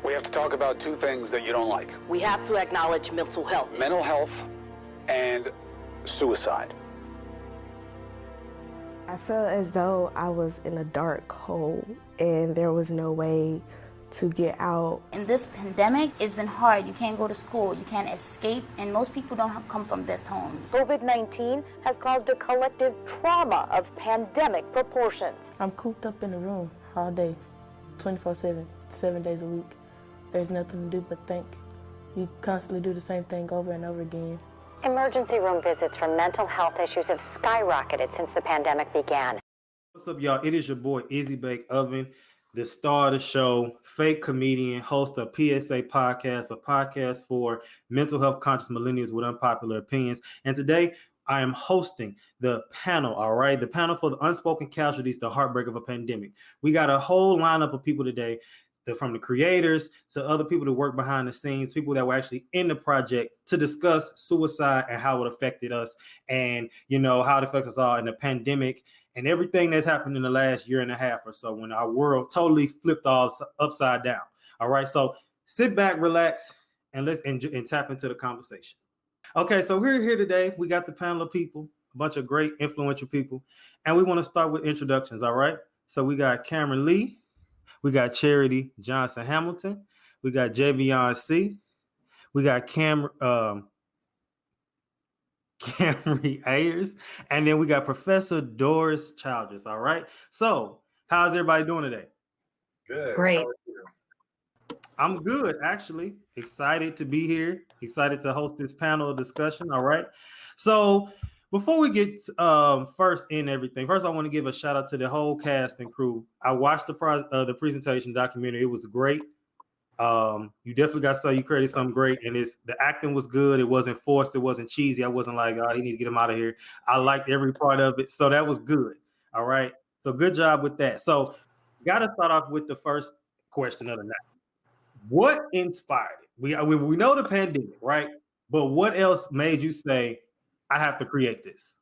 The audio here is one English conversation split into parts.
We have to talk about two things that you don't like. We have to acknowledge mental health. Mental health and suicide. I felt as though I was in a dark hole and there was no way to get out. In this pandemic, it's been hard. You can't go to school, you can't escape, and most people don't come from best homes. COVID-19 has caused a collective trauma of pandemic proportions. I'm cooped up in a room all day, 24/7, 7 days a week. There's nothing to do but think. You constantly do the same thing over and over again. Emergency room visits for mental health issues have skyrocketed since the pandemic began. What's up, y'all? It is your boy, Izzy Baker, the star of the show, fake comedian, host of PSA Podcast, a podcast for mental health conscious millennials with unpopular opinions. And today, I am hosting the panel, all right? The panel for the Unspoken Casualties, the Heartbreak of a Pandemic. We got a whole lineup of people today, from the creators to other people that work behind the scenes, people that were actually in the project to discuss suicide and how it affected us and, you know, how it affects us all in the pandemic and everything that's happened in the last year and a half or so when our world totally flipped all upside down. All right. So sit back, relax, and let's and tap into the conversation. Okay. So we're here today. We got the panel of people, a bunch of great influential people, and we want to start with introductions. All right. So we got Cameron Lee. We got Charity Johnson Hamilton. We got Javion C. We got Camry Ayers. And then we got Professor Doris Childress. All right. So how's everybody doing today? Good. Great. I'm good, actually. Excited to be here. Excited to host this panel discussion. All right. So before we get first in everything, first I want to give a shout out to the whole cast and crew. I watched the presentation documentary. It was great. You definitely got to say you created something great, and the acting was good. It wasn't forced. It wasn't cheesy. I wasn't like, oh, you need to get him out of here. I liked every part of it, so that was good. All right. So good job with that. So got to start off with the first question of the night. What inspired it? We know the pandemic, right? But what else made you say, I have to create this?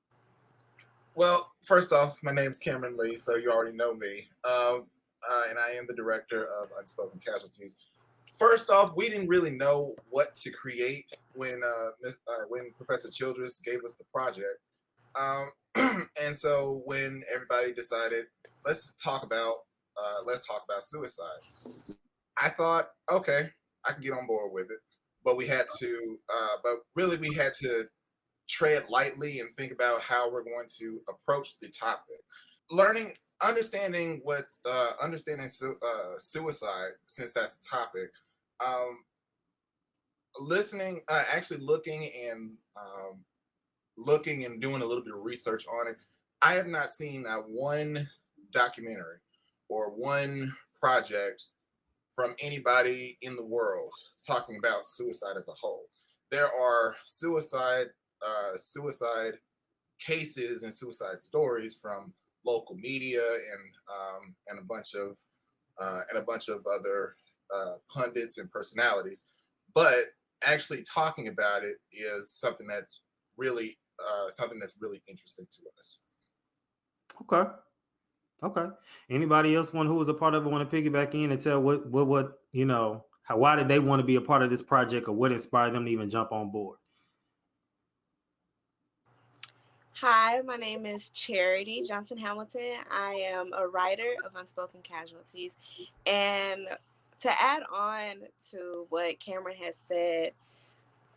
Well, first off, my name's Cameron Lee, so you already know me. And I am the director of Unspoken Casualties. First off, we didn't really know what to create when Professor Childress gave us the project. And so when everybody decided, let's talk about suicide, I thought, okay, I can get on board with it. But we had to tread lightly and think about how we're going to approach the topic. Understanding suicide, since that's the topic. Looking and doing a little bit of research on it. I have not seen one documentary or one project from anybody in the world talking about suicide as a whole. There are suicide cases and suicide stories from local media and a bunch of other pundits and personalities, but actually talking about it is something that's really interesting to us. Okay. Anybody else who was a part of it want to piggyback in and tell what why did they want to be a part of this project, or what inspired them to even jump on board? Hi, my name is Charity Johnson Hamilton. I am a writer of Unspoken Casualties. And to add on to what Cameron has said,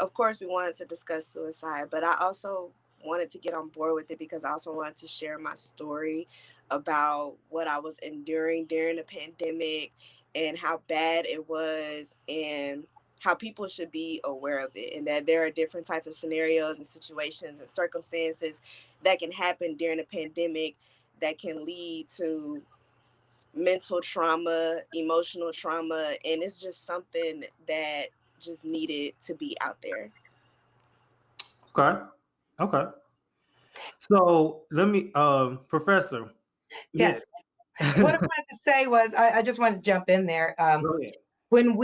of course, we wanted to discuss suicide, but I also wanted to get on board with it because I also wanted to share my story about what I was enduring during the pandemic and how bad it was and how people should be aware of it, and that there are different types of scenarios and situations and circumstances that can happen during a pandemic that can lead to mental trauma, emotional trauma, and it's just something that just needed to be out there. Okay. So let me, Professor. Yes. What I wanted to say was, I just wanted to jump in there. When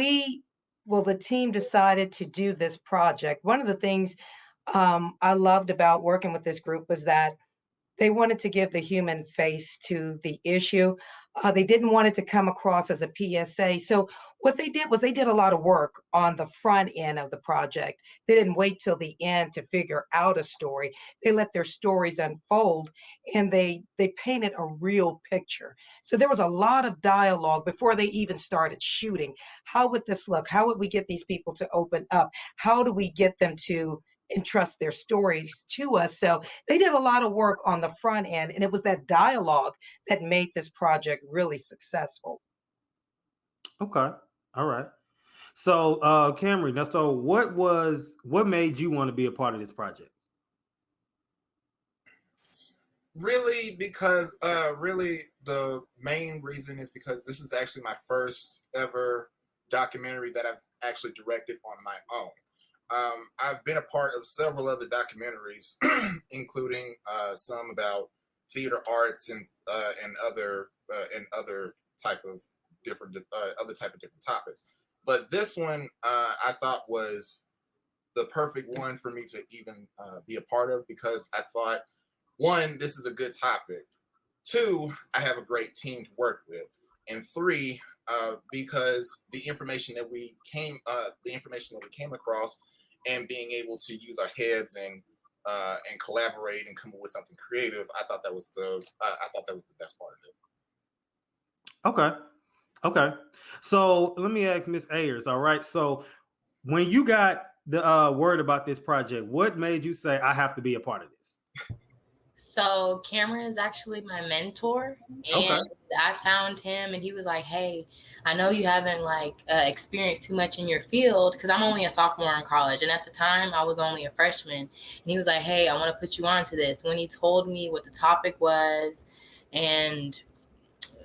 the team decided to do this project, one of the things I loved about working with this group was that they wanted to give the human face to the issue. They didn't want it to come across as a PSA. So what they did was they did a lot of work on the front end of the project. They didn't wait till the end to figure out a story. They let their stories unfold, and they painted a real picture. So there was a lot of dialogue before they even started shooting. How would this look? How would we get these people to open up? How do we get them to entrust their stories to us? So they did a lot of work on the front end, and it was that dialogue that made this project really successful. Okay. All right. So, Cameron, now, so what made you want to be a part of this project? Really, because really the main reason is because this is actually my first ever documentary that I've actually directed on my own. I've been a part of several other documentaries, including some about theater arts and other type of different different topics. But this one I thought was the perfect one for me to even be a part of, because I thought, one, this is a good topic. Two, I have a great team to work with. And three, because the information that we came across, and being able to use our heads and collaborate and come up with something creative, I thought that was the best part of it. Okay. So let me ask Miss Ayers. All right. So when you got the word about this project, what made you say I have to be a part of this? So Cameron is actually my mentor, and I found him, and he was like, "Hey, I know you haven't experienced too much in your field, because I'm only a sophomore in college, and at the time I was only a freshman." And he was like, "Hey, I want to put you onto this." When he told me what the topic was and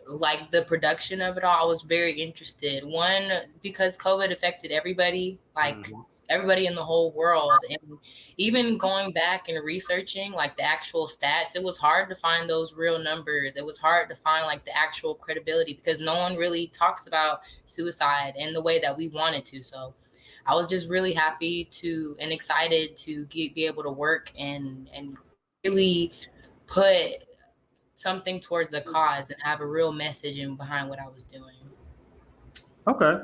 like the production of it all, I was very interested. One, because COVID affected everybody, everybody in the whole world. And even going back and researching like the actual stats, it was hard to find those real numbers. It was hard to find like the actual credibility, because no one really talks about suicide in the way that we wanted to. So I was just really happy and excited to be able to work and really put something towards the cause and have a real message in behind what I was doing. Okay.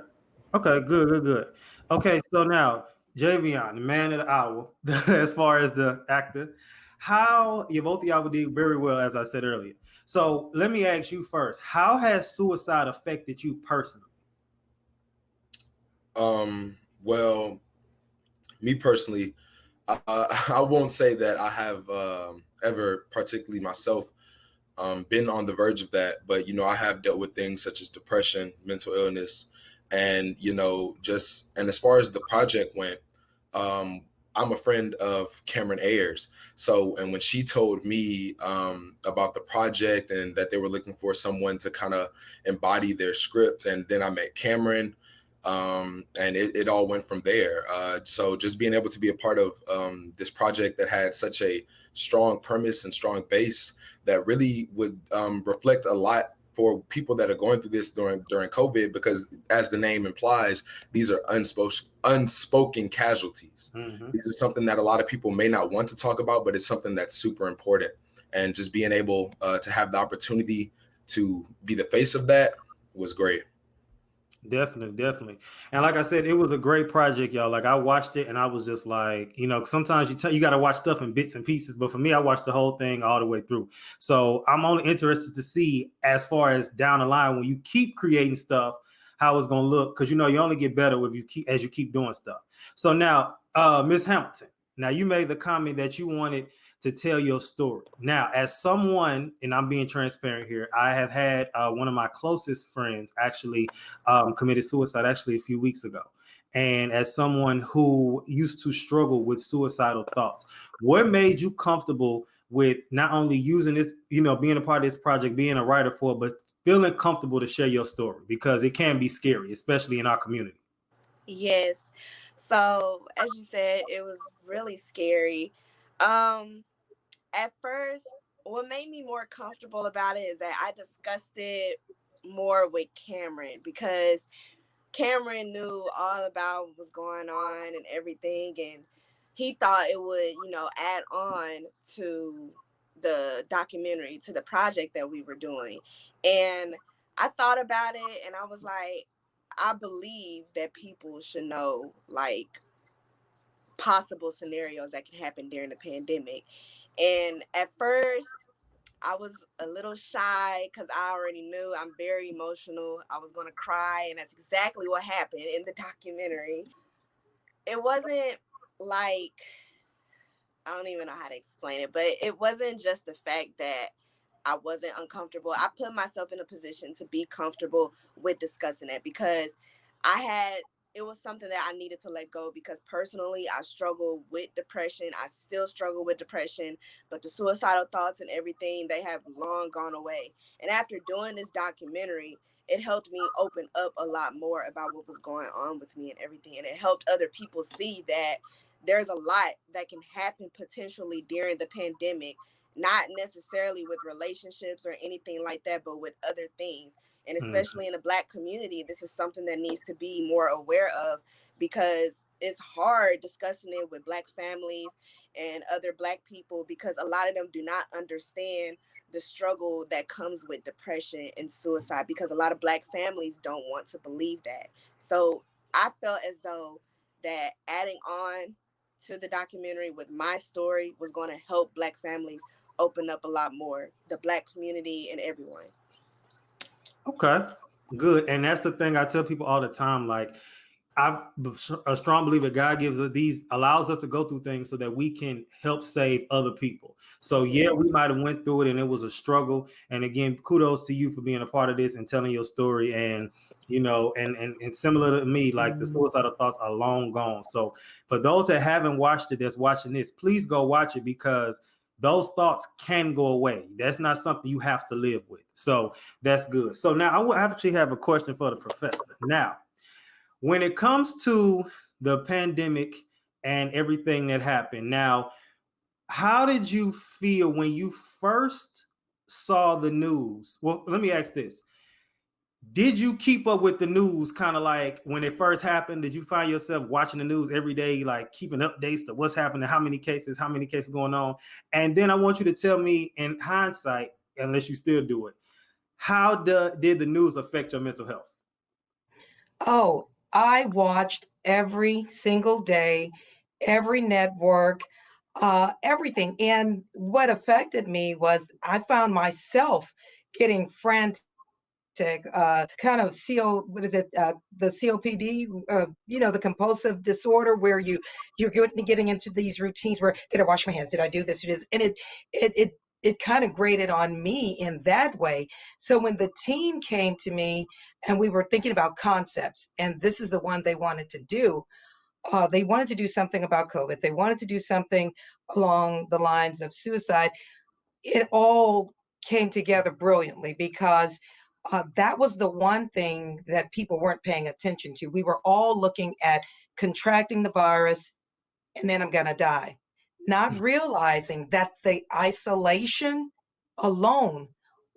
Good. Okay, so now Javion, the man of the hour, as far as the actor, how both of y'all did very well, as I said earlier. So let me ask you first: how has suicide affected you personally? Well, me personally, I won't say that I have ever particularly myself been on the verge of that, but I have dealt with things such as depression, mental illness, and and as far as the project went, I'm a friend of Cameron Ayers. So, and when she told me about the project and that they were looking for someone to kind of embody their script, and then I met Cameron, and it all went from there. So just being able to be a part of this project that had such a strong premise and strong base that really would reflect a lot for people that are going through this during COVID, because as the name implies, these are unspoken casualties. Mm-hmm. These are something that a lot of people may not want to talk about, but it's something that's super important. And just being able to have the opportunity to be the face of that was great. Definitely. And like I said, it was a great project, y'all. Like I watched it and I was just like, sometimes you got to watch stuff in bits and pieces. But for me, I watched the whole thing all the way through. So I'm only interested to see, as far as down the line, when you keep creating stuff, how it's going to look. Because, you only get better as you keep doing stuff. So now, Ms. Hamilton, now you made the comment that you wanted to tell your story. Now, as someone, and I'm being transparent here, I have had one of my closest friends actually committed suicide actually a few weeks ago. And as someone who used to struggle with suicidal thoughts, what made you comfortable with not only using this, being a part of this project, being a writer for it, but feeling comfortable to share your story? Because it can be scary, especially in our community. Yes. So, as you said, it was really scary. At first, what made me more comfortable about it is that I discussed it more with Cameron, because Cameron knew all about what was going on and everything, and he thought it would, add on to the documentary, to the project that we were doing. And I thought about it and I was like, I believe that people should know like possible scenarios that can happen during the pandemic. And at first, I was a little shy because I already knew I'm very emotional. I was going to cry, and that's exactly what happened in the documentary. It wasn't like, I don't even know how to explain it, but it wasn't just the fact that I wasn't uncomfortable. I put myself in a position to be comfortable with discussing it because it was something that I needed to let go because personally I struggle with depression. I still struggle with depression, but the suicidal thoughts and everything, they have long gone away. And after doing this documentary, it helped me open up a lot more about what was going on with me and everything. And it helped other people see that there's a lot that can happen potentially during the pandemic, not necessarily with relationships or anything like that, but with other things. And especially in the Black community, this is something that needs to be more aware of because it's hard discussing it with Black families and other Black people because a lot of them do not understand the struggle that comes with depression and suicide because a lot of Black families don't want to believe that. So I felt as though that adding on to the documentary with my story was going to help Black families open up a lot more, the Black community and everyone. Okay, good. And that's the thing I tell people all the time. Like, I'm a strong believer God gives us allows us to go through things so that we can help save other people. So yeah, we might have went through it and it was a struggle. And again, kudos to you for being a part of this and telling your story. And and similar to me, like the suicidal thoughts are long gone. So for those that haven't watched it, that's watching this, please go watch it because those thoughts can go away. That's not something you have to live with. So that's good. So now I will actually have a question for the professor. Now, when it comes to the pandemic and everything that happened, now, how did you feel when you first saw the news? Well, let me ask this. Did you keep up with the news kind of like when it first happened? Did you find yourself watching the news every day, like keeping updates to what's happening, how many cases going on? And then I want you to tell me in hindsight, unless you still do it, how did the news affect your mental health? Oh, I watched every single day, every network, everything. And what affected me was I found myself getting frantic, kind of what is it, the COPD, the compulsive disorder where you're getting into these routines where did I wash my hands? Did I do this? And it kind of grated on me in that way. So when the team came to me and we were thinking about concepts, and this is the one they wanted to do, they wanted to do something about COVID. They wanted to do something along the lines of suicide. It all came together brilliantly because that was the one thing that people weren't paying attention to. We were all looking at contracting the virus and then I'm going to die, not realizing that the isolation alone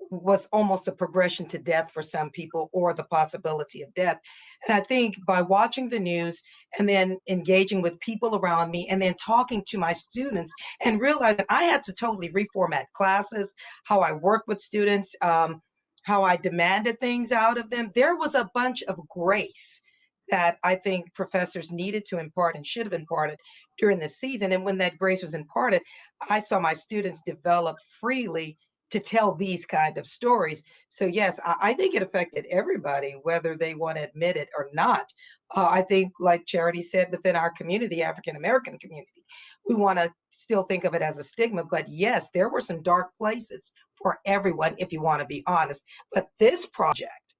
was almost a progression to death for some people or the possibility of death. And I think by watching the news and then engaging with people around me and then talking to my students and realizing I had to totally reformat classes, how I work with students, how I demanded things out of them, there was a bunch of grace that I think professors needed to impart and should have imparted during the season. And when that grace was imparted, I saw my students develop freely to tell these kind of stories. So yes, I think it affected everybody, whether they want to admit it or not. I think, like Charity said, within our community, African American community, we want to still think of it as a stigma. But yes, there were some dark places for everyone, if you want to be honest. But this project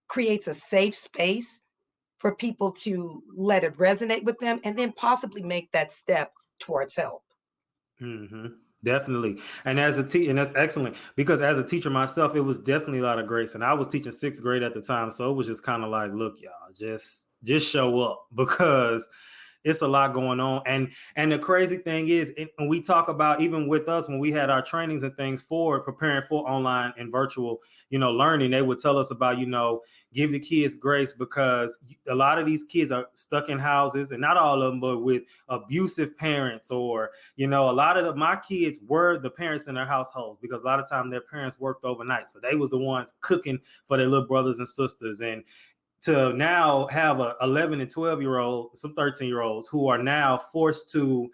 creates a safe space for people to let it resonate with them and then possibly make that step towards help. Mm-hmm. Definitely. And as a teacher, and that's excellent because as a teacher myself, it was definitely a lot of grace. And I was teaching 6th grade at the time. So it was just kind of like, look, y'all, just show up because it's a lot going on. And the crazy thing is, and we talk about, even with us, when we had our trainings and things for preparing for online and virtual, learning, they would tell us about, give the kids grace, because a lot of these kids are stuck in houses, and not all of them, but with abusive parents, or, a lot of my kids were the parents in their household, because a lot of times their parents worked overnight. So they was the ones cooking for their little brothers and sisters. And to now have a 11 and 12-year-old, some 13-year-olds who are now forced to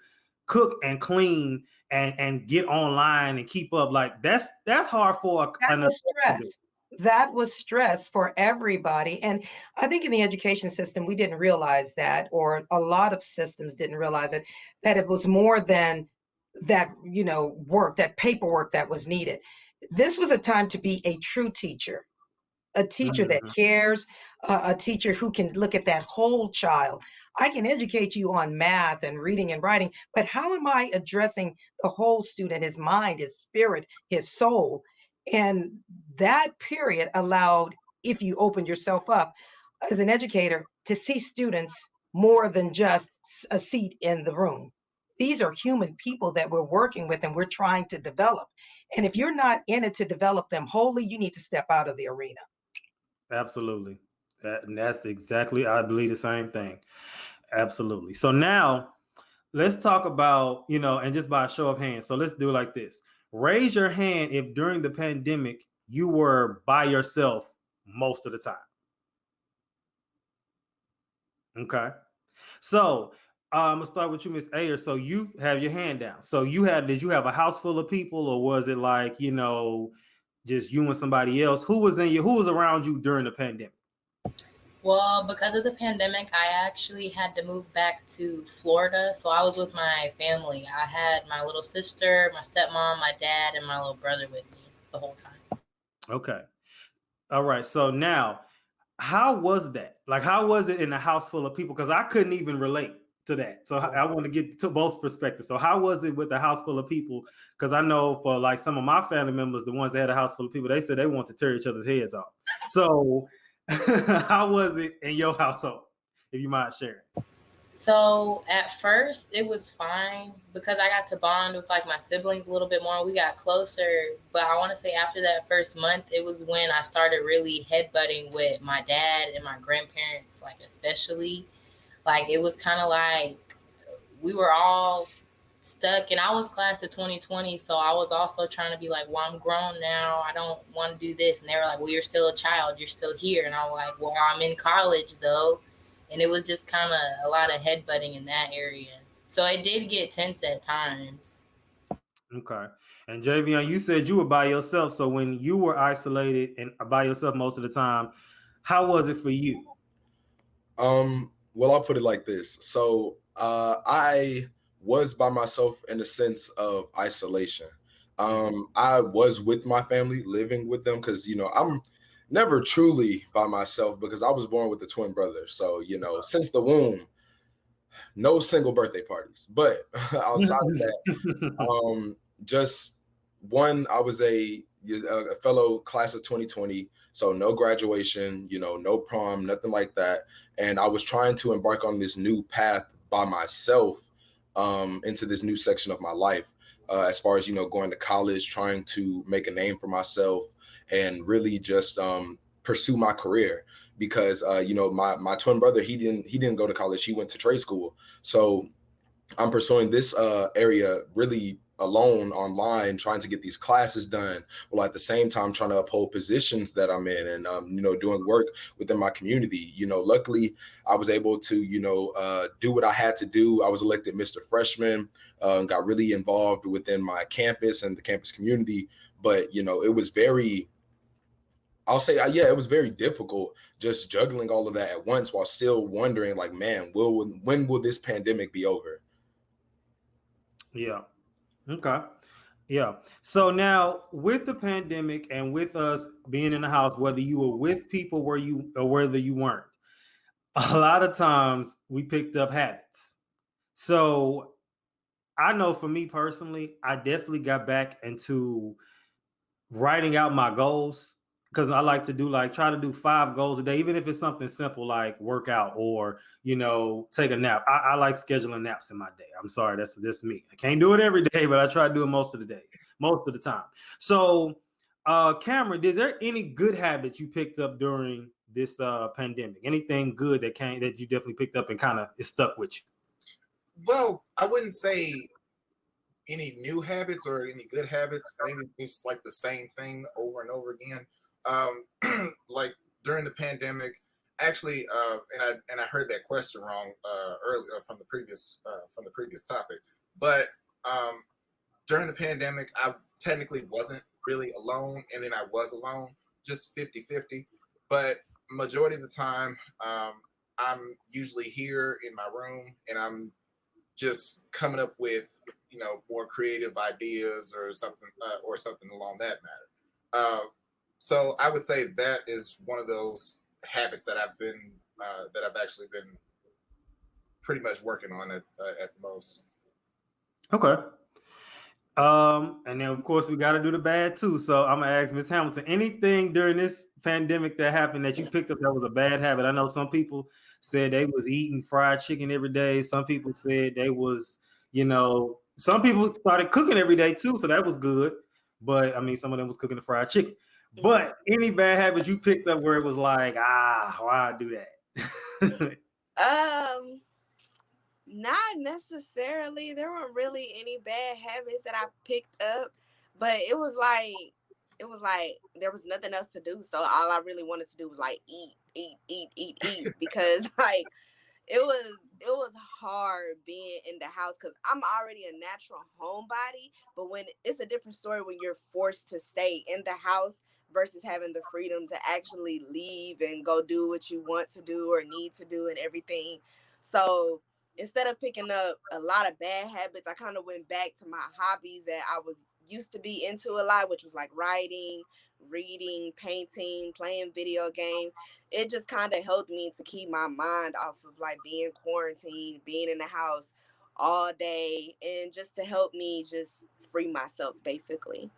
cook and clean and get online and keep up, like that's hard for that was stress. That was stress for everybody. And I think in the education system, we didn't realize that, or a lot of systems didn't realize it, that it was more than that, work, that paperwork that was needed. This was a time to be a true teacher, a teacher that cares, a teacher who can look at that whole child. I can educate you on math and reading and writing, but how am I addressing the whole student, his mind, his spirit, his soul? And that period allowed, if you opened yourself up as an educator, to see students more than just a seat in the room. These are human people that we're working with and we're trying to develop. And if you're not in it to develop them wholly, you need to step out of the arena. Absolutely. And that's exactly, I believe the same thing. Absolutely. So now let's talk about, and just by a show of hands. So let's do it like this. Raise your hand if during the pandemic you were by yourself most of the time. Okay. So I'm gonna start with you, Miss Ayer. So you have your hand down. So did you have a house full of people, or was it like, just you and somebody else? Who was around you during the pandemic? Well, because of the pandemic, I actually had to move back to Florida. So I was with my family. I had my little sister, my stepmom, my dad, and my little brother with me the whole time. Okay. All right. So now, how was that? Like, how was it in a house full of people? Because I couldn't even relate to that. So I want to get to both perspectives. So how was it with a house full of people? Because I know for like some of my family members, the ones that had a house full of people, they said they want to tear each other's heads off. So how was it in your household, if you mind sharing? So at first it was fine because I got to bond with like my siblings a little bit more. We got closer, but I want to say after that first month, it was when I started really headbutting with my dad and my grandparents, like especially. Like it was kind of like we were all stuck, and I was class of 2020, so I was also trying to be like, well, I'm grown now, I don't want to do this. And they were like, well, you're still a child, you're still here. And I was like, well, I'm in college though. And it was just kind of a lot of headbutting in that area, so it did get tense at times. Okay. And Javion, you said you were by yourself, so when you were isolated and by yourself most of the time, how was it for you? Well, I'll put it like this. So I was by myself in the sense of isolation. I was with my family, living with them, because I'm never truly by myself because I was born with a twin brother. So since the womb, no single birthday parties. But outside of that, just one, I was a fellow class of 2020. So no graduation, no prom, nothing like that. And I was trying to embark on this new path by myself into this new section of my life, as far as, going to college, trying to make a name for myself and really just pursue my career. Because, my twin brother, he didn't go to college. He went to trade school. So I'm pursuing this area really alone online, trying to get these classes done, while at the same time trying to uphold positions that I'm in and, doing work within my community. Luckily I was able to, do what I had to do. I was elected Mr. Freshman, got really involved within my campus and the campus community. But, it was very, I'll say, it was very difficult just juggling all of that at once while still wondering, like, man, when will this pandemic be over? Yeah. Okay. Yeah. So now with the pandemic and with us being in the house, whether you were with people or whether you weren't, a lot of times we picked up habits. So I know for me personally, I definitely got back into writing out my goals, because I like to do try to do 5 goals a day, even if it's something simple like workout or take a nap. I like scheduling naps in my day. I'm sorry, that's just me. I can't do it every day, but I try to do it most of the time. So, Cameron, is there any good habits you picked up during this pandemic? Anything good that you definitely picked up and kind of is stuck with you? Well, I wouldn't say any new habits or any good habits. Maybe just like the same thing over and over again. Like during the pandemic, actually, and I heard that question wrong earlier from the previous topic. But during the pandemic, I technically wasn't really alone, and then I was alone, just 50-50. But majority of the time, I'm usually here in my room, and I'm just coming up with more creative ideas or something along that matter. So I would say that is one of those habits that I've actually been pretty much working on at the most. Okay. And then of course we got to do the bad too. So I'm gonna ask Ms. Hamilton, anything during this pandemic that happened that you picked up that was a bad habit? I know some people said they was eating fried chicken every day. Some people said they was, some people started cooking every day too, so that was good. But I mean, some of them was cooking the fried chicken. But any bad habits you picked up where it was like, why I do that? Not necessarily. There weren't really any bad habits that I picked up, but it was like there was nothing else to do. So all I really wanted to do was like eat because like it was hard being in the house because I'm already a natural homebody, but when it's a different story when you're forced to stay in the house versus having the freedom to actually leave and go do what you want to do or need to do and everything. So instead of picking up a lot of bad habits, I kind of went back to my hobbies that I was used to be into a lot, which was like writing, reading, painting, playing video games. It just kind of helped me to keep my mind off of like being quarantined, being in the house all day, and just to help me just free myself basically.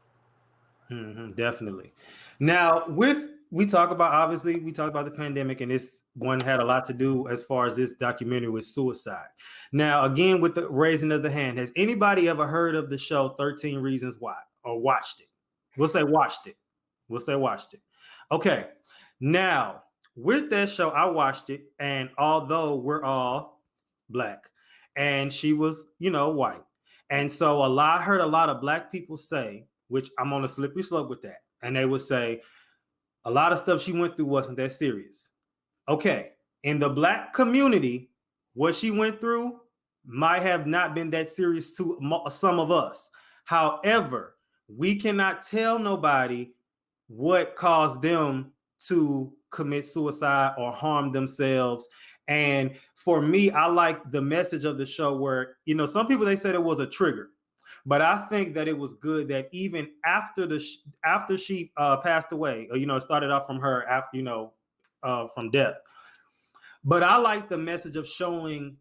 Definitely. Now, we talk about the pandemic, and this one had a lot to do as far as this documentary with suicide. Now, again, with the raising of the hand, has anybody ever heard of the show 13 Reasons Why or watched it? We'll say watched it. Okay. Now, with that show, I watched it, and although we're all Black, and she was, white, and so I heard a lot of Black people say, which I'm on a slippery slope with that. And they would say a lot of stuff she went through wasn't that serious. Okay. In the Black community, what she went through might have not been that serious to some of us. However, we cannot tell nobody what caused them to commit suicide or harm themselves. And for me, I like the message of the show where, some people, they said it was a trigger. But I think that it was good that even after she passed away, it started off from her after, from death. But I like the message of showing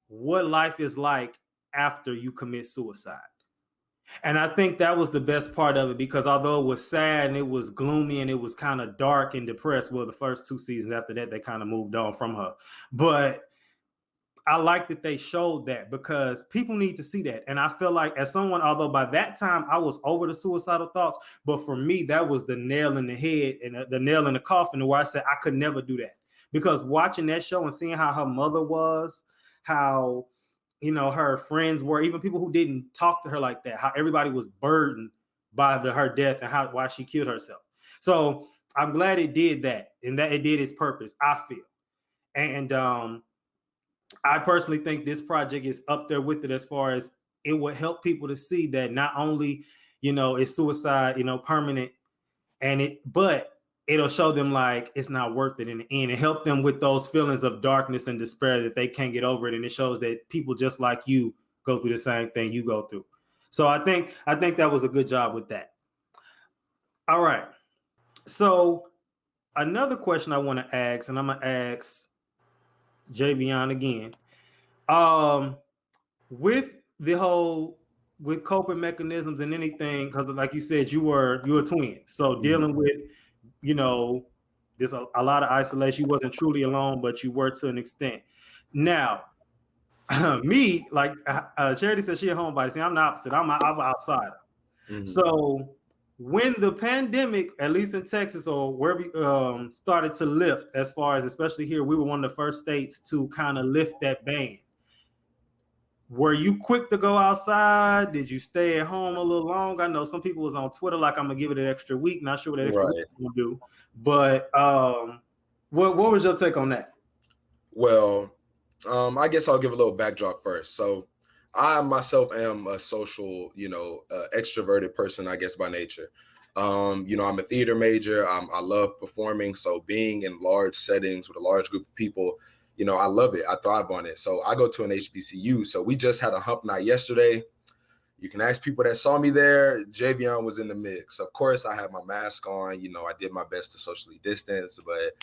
what life is like after you commit suicide. And I think that was the best part of it, because although it was sad and it was gloomy and it was kind of dark and depressed, well, the first 2 seasons after that, they kind of moved on from her. But I like that they showed that, because people need to see that. And I feel like as someone, although by that time I was over the suicidal thoughts, but for me, that was the nail in the head and the nail in the coffin where I said I could never do that. Because watching that show and seeing how her mother was, how, her friends were, even people who didn't talk to her like that, how everybody was burdened by her death and why she killed herself. So I'm glad it did that, and that it did its purpose, I feel. And I personally think this project is up there with it as far as it will help people to see that not only, is suicide, permanent, but it'll show them like it's not worth it in the end, and help them with those feelings of darkness and despair that they can't get over it. And it shows that people just like you go through the same thing you go through. So I think that was a good job with that. All right. So another question I want to ask, and I'm going to ask Javion again. With coping mechanisms and anything, because like you said, you were a twin. So dealing with there's a lot of isolation. You wasn't truly alone, but you were to an extent. Now, me, like Charity said, she a homebody. See, I'm the opposite. I'm an outsider. Mm-hmm. So when the pandemic, at least in Texas or wherever, started to lift, as far as especially here, we were one of the first states to kind of lift that ban. Were you quick to go outside? Did you stay at home a little longer? I know some people was on Twitter like, I'm gonna give it an extra week. Not sure what that extra week will do. But what was your take on that? Well, I guess I'll give a little backdrop first. So I myself am a social, extroverted person, I guess, by nature. I'm a theater major. I love performing. So being in large settings with a large group of people, I love it. I thrive on it. So I go to an HBCU. So we just had a hump night yesterday. You can ask people that saw me there. Javion was in the mix. Of course, I had my mask on. I did my best to socially distance, but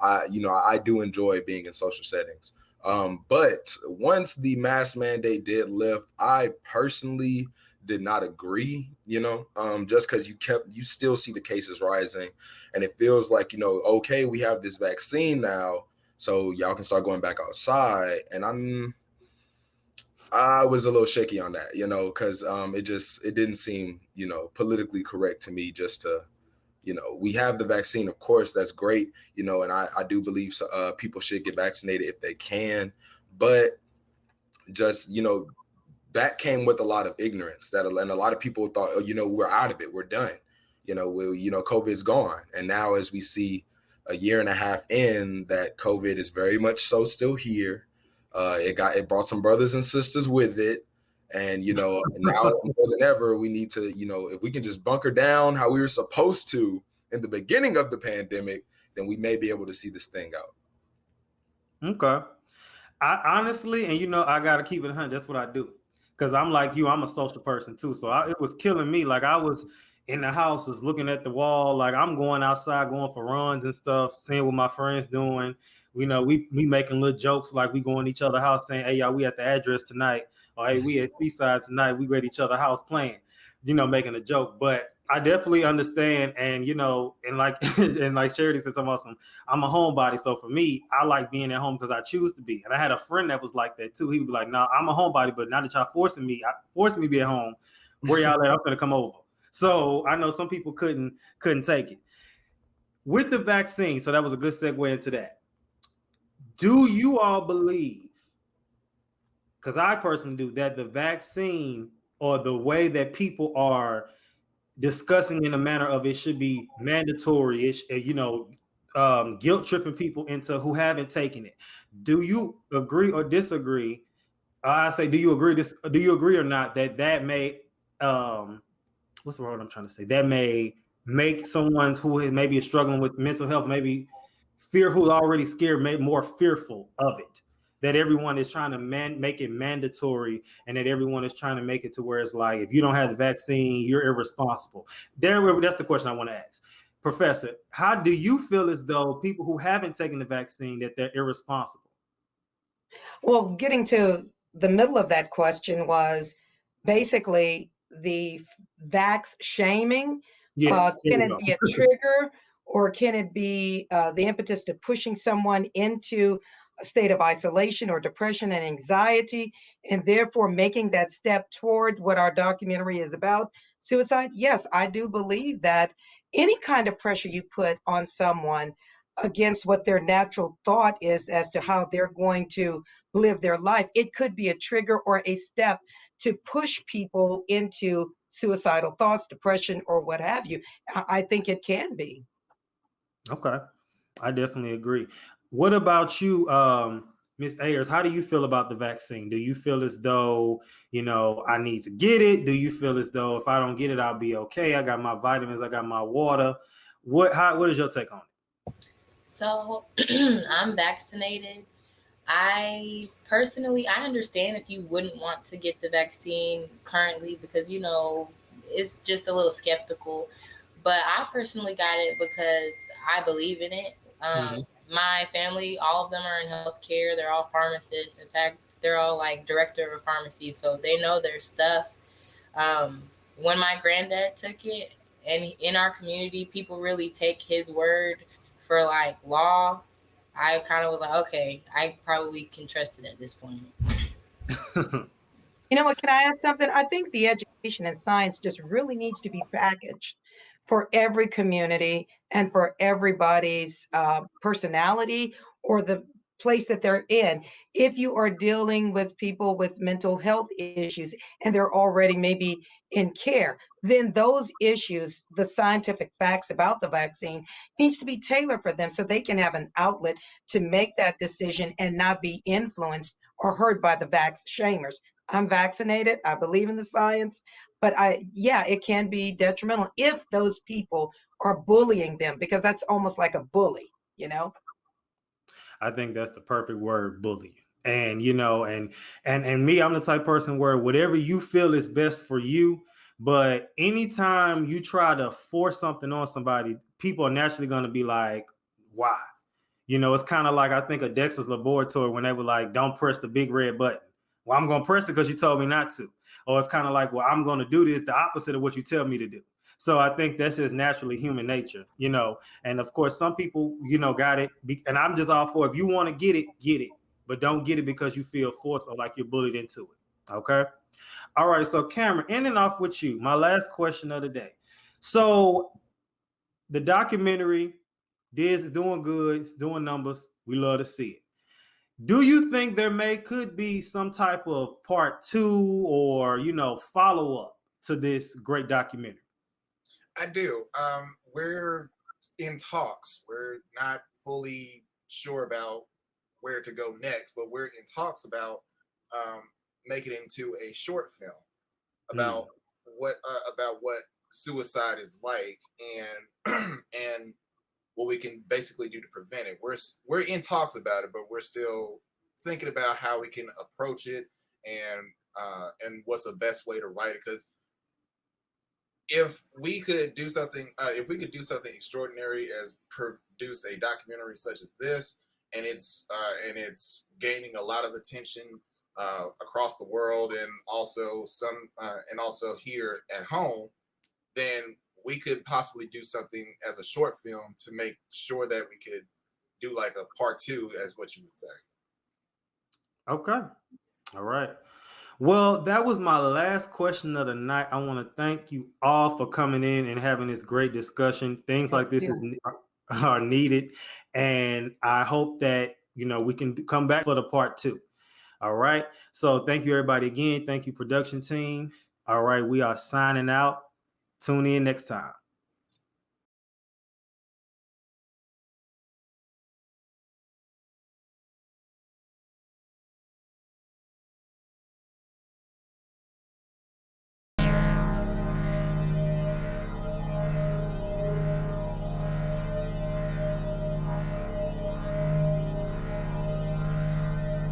I do enjoy being in social settings. But once the mask mandate did lift, I personally did not agree, just because you still see the cases rising, and it feels like, okay, we have this vaccine now, so y'all can start going back outside. And I was a little shaky on that, because it didn't seem, politically correct to me just to, we have the vaccine, of course, that's great, and I do believe people should get vaccinated if they can, but just, that came with a lot of ignorance and a lot of people thought, we're out of it, we're done, COVID's gone. And now as we see a year and a half in, that COVID is very much so still here. It brought some brothers and sisters with it. And, now more than ever, we need to, if we can just bunker down how we were supposed to in the beginning of the pandemic, then we may be able to see this thing out. Okay. I honestly, and I got to keep it 100. That's what I do. Because I'm like you, I'm a social person too. So it was killing me. Like I was in the house, was looking at the wall. Like I'm going outside, going for runs and stuff, seeing what my friends doing. We making little jokes like we going to each other's house saying, hey, y'all, we at the address tonight. Or hey, we at Seaside tonight. We at each other's house playing, making a joke. But I definitely understand. And, and like Charity said, I'm a homebody. So for me, I like being at home because I choose to be. And I had a friend that was like that too. He would be like, no, I'm a homebody, but now that y'all forcing me to be at home, where y'all at? I'm going to come over. So I know some people couldn't take it. With the vaccine, so that was a good segue into that. Do you all believe, because I personally do, that the vaccine or the way that people are discussing in a manner of it should be mandatory, guilt tripping people into who haven't taken it? Do you agree or disagree? I say, do you agree or not that may, what's the word I'm trying to say? That may make someone who maybe is struggling with mental health, maybe who's already scared, made more fearful of it. That everyone is trying to make it mandatory, and that everyone is trying to make it to where it's like, if you don't have the vaccine, you're irresponsible. That's the question I want to ask. Professor, how do you feel as though people who haven't taken the vaccine, that they're irresponsible? Well, getting to the middle of that question was basically the vax shaming. Yes, can it be a trigger, or can it be the impetus to pushing someone into a state of isolation or depression and anxiety, and therefore making that step toward what our documentary is about, suicide? Yes, I do believe that any kind of pressure you put on someone against what their natural thought is as to how they're going to live their life, it could be a trigger or a step to push people into suicidal thoughts, depression, or what have you. I think it can be. Okay, I definitely agree. What about you, Ms. Ayers? How do you feel about the vaccine? Do you feel as though, I need to get it? Do you feel as though if I don't get it, I'll be okay? I got my vitamins, I got my water. What is your take on it? So I'm vaccinated. I personally, I understand if you wouldn't want to get the vaccine currently because, it's just a little skeptical. But I personally got it because I believe in it. My family, all of them are in healthcare. They're all pharmacists. In fact, they're all like director of pharmacy. So they know their stuff. When my granddad took it, and in our community, people really take his word for like law. I kind of was like, okay, I probably can trust it at this point. You know what? Can I add something? I think the education and science just really needs to be packaged for every community and for everybody's personality or the place that they're in. If you are dealing with people with mental health issues and they're already maybe in care, then those issues, the scientific facts about the vaccine, needs to be tailored for them so they can have an outlet to make that decision and not be influenced or hurt by the vax shamers. I'm vaccinated. I believe in the science, but yeah, it can be detrimental if those people are bullying them, because that's almost like a bully, you know? I think that's the perfect word, bullying. And, you know, and me, I'm the type of person where whatever you feel is best for you. But anytime you try to force something on somebody, people are naturally going to be like, why? You know, it's kind of like, I think of Dexter's Laboratory when they were like, don't press the big red button. Well, I'm going to press it because you told me not to. Or it's kind of like, well, I'm going to do this, the opposite of what you tell me to do. So I think that's just naturally human nature, you know. And of course, some people, you know, got it. And I'm just all for, if you want to get it, get it. But don't get it because you feel forced or like you're bullied into it. Okay. All right. So Cameron, ending off with you, my last question of the day. So the documentary is doing good, it's doing numbers. We love to see it. Do you think there could be some type of part 2 or, you know, follow up to this great documentary? I do. We're in talks. We're not fully sure about where to go next, but we're in talks about making it into a short film about what suicide is like and and what we can basically do to prevent it. We're in talks about it, but we're still thinking about how we can approach it and what's the best way to write it. Because if we could do something extraordinary as produce a documentary such as this, and it's gaining a lot of attention across the world and also here at home, then we could possibly do something as a short film to make sure that we could do like a part 2, as what you would say. Okay. All right. Well, that was my last question of the night. I want to thank you all for coming in and having this great discussion. Things like this are needed. And I hope that, you know, we can come back for the part 2. All right. So thank you, everybody, again. Thank you, production team. All right. We are signing out. Tune in next time.